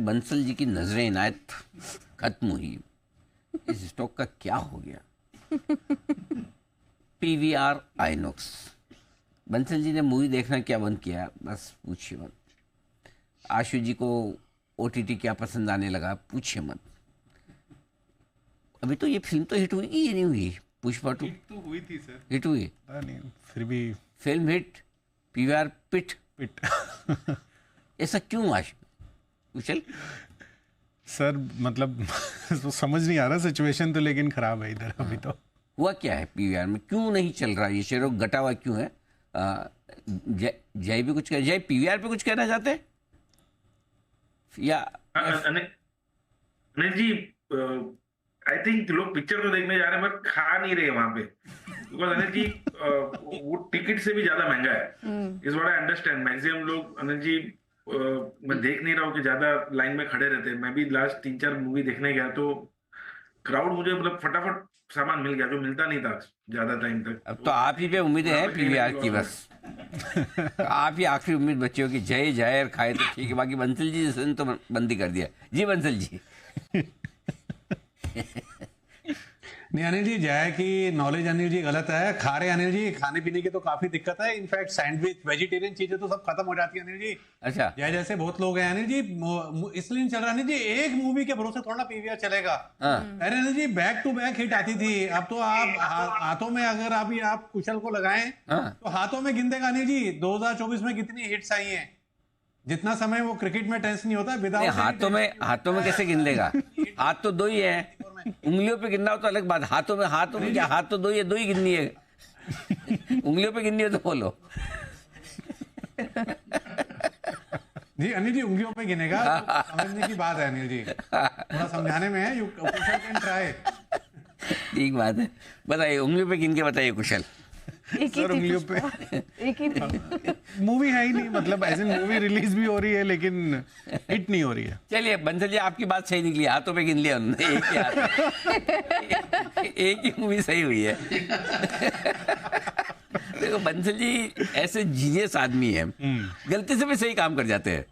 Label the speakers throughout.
Speaker 1: बंसल जी की नजरें इनायत खत्म हुई, इस स्टॉक का क्या हो गया? पीवीआर आइनॉक्स, बंसल जी ने मूवी देखना क्या बंद किया, बस पूछिए मत। आशु जी को ओटीटी क्या पसंद आने लगा, पूछिए मत। अभी तो ये फिल्म तो हिट हुई कि ये नहीं हुई? पुष्पा 2
Speaker 2: हिट तो हुई थी सर,
Speaker 1: हिट हुई,
Speaker 2: पता नहीं फिर भी
Speaker 1: फिल्म हिट, पीवीआर पिट।
Speaker 2: पिट।
Speaker 1: ऐसा क्यों आशु कुशल?
Speaker 2: सर मतलब तो समझ नहीं आ रहा सिचुएशन तो, लेकिन खराब है इधर अभी तो।
Speaker 1: हुआ क्या है पीवीआर में, क्यों नहीं चल रहा ये शेयर, घटा हुआ क्यों है? जय भी कुछ जय पीवीआर पे कुछ कहना चाहते हैं या?
Speaker 3: अनिल जी, आई थिंक लोग पिक्चर तो देखने जा रहे हैं बट खा नहीं रहे वहां पे, बिकॉज अनिल जी वो टिकट से भी ज्यादा महंगा है। इस व्हाट आई अंडरस्टैंड। मैक्सिमम लोग अनिल जी, मैं देख नहीं रहा हूँ कि ज्यादा लाइन में खड़े रहते हैं। मैं भी लास्ट 3-4 मूवी देखने गया तो क्राउड मुझे मतलब फटाफट सामान मिल गया, जो मिलता नहीं था ज्यादा टाइम तक।
Speaker 1: अब तो आप ही पे उम्मीदें हैं पीवीआर की, बस आप ही आखिरी उम्मीद बच्चे हो कि जय जायर खाए तो ठीक है, बाकी बंसल जी जैसे तो बंदी कर दिया। जी बंसल जी।
Speaker 4: नहीं अनिल जी, जय की नॉलेज अनिल जी गलत है। खा रहे अनिल जी, खाने पीने की तो काफी दिक्कत है। इनफैक्ट सैंडविच वेजिटेरियन चीजें तो सब खत्म हो जाती है अनिल जी।
Speaker 1: अच्छा,
Speaker 4: जय जैसे बहुत लोग हैं अनिल जी, इसलिए नहीं चल रहा अनिल जी। एक मूवी के भरोसे थोड़ा पीवीआर चलेगा। अरे Anil ji, back to back hit आती थी। अब तो आप हाथों में, अगर आप कुशल को लगाएं तो हाथों में गिन देगा अनिल जी 2024 में कितनी हिट्स आई हैं। जितना समय वो क्रिकेट में टेंस नहीं होता, विदाउट
Speaker 1: हाथों में कैसे गिन लेगा? हाथ तो दो ही है, उंगलियों पे गिनना हो तो अलग बात। हाथों में क्या, हाथ तो दो ही गिननी है। उंगलियों पे गिननी है तो बोलो।
Speaker 4: जी अनिल जी, उंगलियों पे गिनेगा तो समझने की बात है अनिल जी, थोड़ा समझाने में है। You can try.
Speaker 1: ठीक बात है, बताइए उंगलियों पे गिन के बताइए कुशल।
Speaker 2: सर उंगलियों पे
Speaker 5: एक ही
Speaker 2: मूवी है ही नहीं, मतलब ऐसे मूवी रिलीज भी हो रही है लेकिन हिट नहीं हो रही है।
Speaker 1: चलिए बंसल जी, आपकी बात सही निकली, हाथों पे गिन लिया उन्होंने, एक ही हाथ एक ही मूवी सही हुई है। देखो बंसल जी ऐसे जीनियस आदमी है, गलती से भी सही काम कर जाते हैं।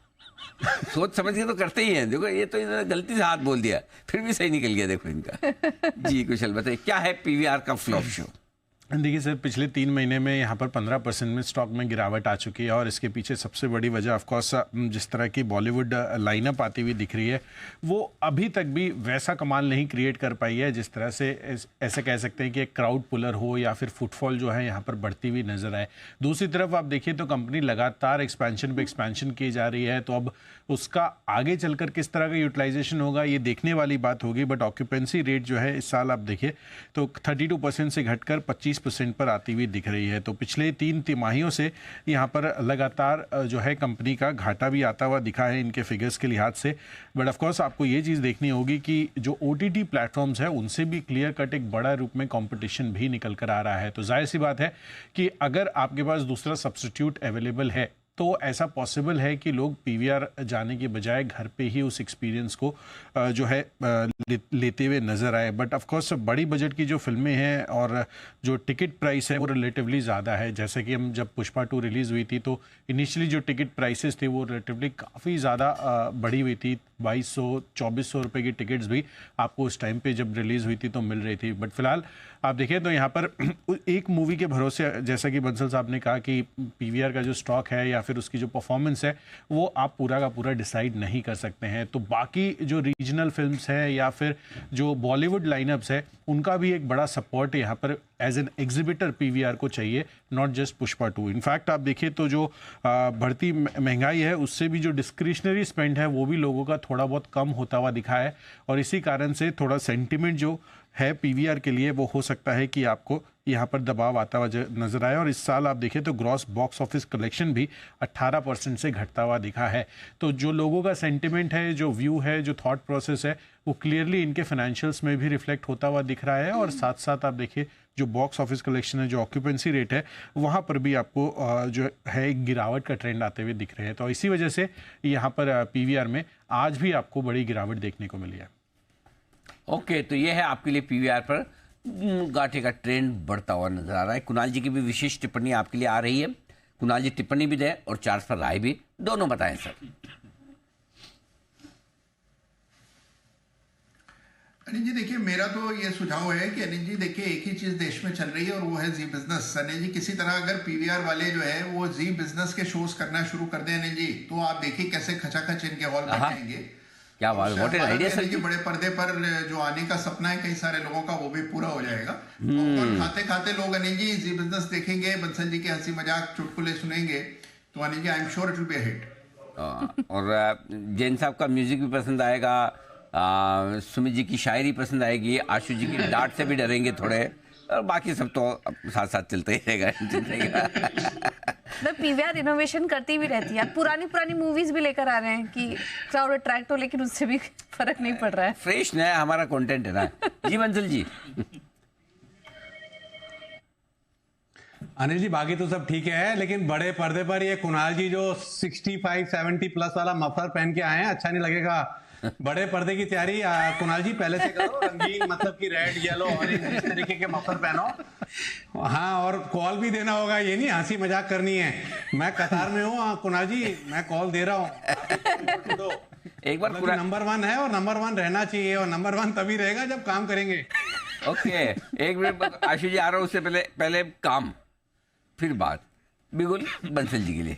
Speaker 1: सोच समझ के तो करते ही हैं। देखो ये तो इन्होंने गलती से हाथ बोल दिया, फिर भी सही निकल गया। देखो इनका। जी कुशल बताइए, क्या है पीवीआर का फ्लॉप शो?
Speaker 2: देखिए सर, पिछले 3 महीने में यहाँ पर 15% में स्टॉक में गिरावट आ चुकी है और इसके पीछे सबसे बड़ी वजह ऑफकोर्स जिस तरह की बॉलीवुड लाइनअप आती हुई दिख रही है, वो अभी तक भी वैसा कमाल नहीं क्रिएट कर पाई है जिस तरह से ऐसे कह सकते हैं कि एक क्राउड पुलर हो या फिर फुटफॉल जो है यहाँ पर बढ़ती हुई नजर आए। दूसरी तरफ आप देखिए तो कंपनी लगातार एक्सपेंशन पे एक्सपेंशन की जा रही है, तो अब उसका आगे चलकर किस तरह का यूटिलाइजेशन होगा ये देखने वाली बात होगी। बट ऑक्यूपेंसी रेट जो है इस साल आप देखिए तो 32% से घटकर 25% पर आती हुई दिख रही है। तो पिछले 3 तिमाहियों से यहाँ पर लगातार जो है कंपनी का घाटा भी आता हुआ दिखा है इनके फिगर्स के लिहाज से। बट ऑफकोर्स आपको ये चीज़ देखनी होगी कि जो OTT प्लेटफॉर्म्स है उनसे भी क्लियर कट एक बड़ा रूप में कॉम्पिटिशन भी निकल कर आ रहा है। तो जाहिर सी बात है कि अगर आपके पास दूसरा सब्स्टिट्यूट अवेलेबल है तो ऐसा पॉसिबल है कि लोग पीवीआर जाने के बजाय घर पे ही उस एक्सपीरियंस को जो है लेते हुए नज़र आए। बट ऑफ कोर्स बड़ी बजट की जो फिल्में हैं और जो टिकट प्राइस है वो रिलेटिवली ज़्यादा है। जैसे कि हम जब पुष्पा 2 रिलीज़ हुई थी तो इनिशियली जो टिकट प्राइसेस थे वो रिलेटिवली काफ़ी ज़्यादा बढ़ी हुई थी। 2200-2400 रुपये की टिकट्स भी आपको उस टाइम पे जब रिलीज़ हुई थी तो मिल रही थी। बट फिलहाल आप देखें तो यहाँ पर एक मूवी के भरोसे, जैसा कि बंसल साहब ने कहा कि पीवीआर का जो स्टॉक है या फिर उसकी जो परफॉर्मेंस है वो आप पूरा का पूरा डिसाइड नहीं कर सकते हैं। तो बाकी जो रीजनल फिल्म्स हैं या फिर जो बॉलीवुड लाइनअप्स है उनका भी एक बड़ा सपोर्ट यहाँ पर एज एन एग्जिबिटर पीवीआर को चाहिए, नॉट जस्ट पुष्पा 2। इनफैक्ट आप देखिए तो जो बढ़ती महंगाई है उससे भी जो डिस्क्रिशनरी स्पेंड है वो भी लोगों का थोड़ा बहुत कम होता हुआ दिखा है और इसी कारण से थोड़ा सेंटिमेंट जो है पीवीआर के लिए वो हो सकता है कि आपको यहाँ पर दबाव आता हुआ नजर आए। और इस साल आप देखें तो ग्रॉस बॉक्स ऑफिस कलेक्शन भी 18% से घटता हुआ दिखा है। तो जो लोगों का सेंटिमेंट है, जो व्यू है, जो थॉट प्रोसेस है वो क्लियरली इनके फाइनेंशियल्स में भी रिफ्लेक्ट होता हुआ दिख रहा है। और साथ साथ आप देखिए जो बॉक्स ऑफिस कलेक्शन है, जो ऑक्यूपेंसी रेट है, वहाँ पर भी आपको जो है एक गिरावट का ट्रेंड आते हुए दिख रहे हैं। तो इसी वजह से यहाँ पर पीवीआर में आज भी आपको बड़ी गिरावट देखने को मिली है।
Speaker 1: ओके, तो ये है आपके लिए पीवीआर पर घाटे का ट्रेंड बढ़ता हुआ नजर आ रहा है। कुणाल जी की भी विशेष टिप्पणी आपके लिए आ रही है। कुणाल जी टिप्पणी भी दें और चार्ज पर राय भी, दोनों बताएं सर।
Speaker 6: अनिल जी देखिए, मेरा तो ये सुझाव है कि अनिल जी देखिए, एक ही चीज देश में चल रही है और वो है जी बिजनेस। अनिल जी किसी तरह अगर पीवीआर वाले जो है वो जी बिजनेस के शोज करना शुरू कर दें अनिल जी, तो आप देखिए कैसे खचाखच इनके हॉल बन जाएंगे।
Speaker 1: क्या बात, व्हाट एन आइडिया सर जी।
Speaker 6: बड़े पर्दे पर जो आने का सपना है कई सारे लोगों का, वो भी पूरा हो जाएगा। और खाते खाते लोग अनिल जी जी बिजनेस देखेंगे, बंसल जी के हंसी मजाक चुटकुले सुनेंगे, तो Anil ji I am sure it will be a hit.
Speaker 1: और जैन साहब का म्यूजिक भी पसंद आएगा, सुमित जी की शायरी पसंद आएगी, आशु जी की डांट से भी डरेंगे थोड़े, और बाकी सब तो साथ साथ चलते ही रहेगा।
Speaker 5: मैं पीवीआर इनोवेशन करती भी रहती है, पुरानी पुरानी मूवीज भी लेकर आ रहे हैं कि क्राउड अट्रैक्ट हो, लेकिन उससे भी फर्क नहीं पड़ रहा है।
Speaker 1: फ्रेश नया हमारा कंटेंट है ना। जी बंसल जी।
Speaker 4: अनिल जी बाकी तो सब ठीक है, लेकिन बड़े पर्दे पर ये कुणाल जी जो 65-70 प्लस वाला मफलर पहन के आए हैं, अच्छा नहीं लगेगा। बड़े पर्दे की तैयारी कुणाल जी पहले से करो, रंगीन मतलब कि रेड येलो ऑरेंज इस तरीके के मफलर पहनो। हाँ, और कॉल भी देना होगा, ये नहीं हंसी मजाक करनी है। मैं कतार में हूँ कुणाल जी, मैं कॉल दे रहा हूँ।
Speaker 1: एक बार पूरा
Speaker 4: नंबर 1 है और नंबर 1 रहना चाहिए, और नंबर 1 तभी रहेगा जब काम करेंगे।
Speaker 1: ओके, एक मिनट आशु जी आ रहा हूँ, उससे पहले काम फिर बात बिल्कुल बंसल जी के लिए।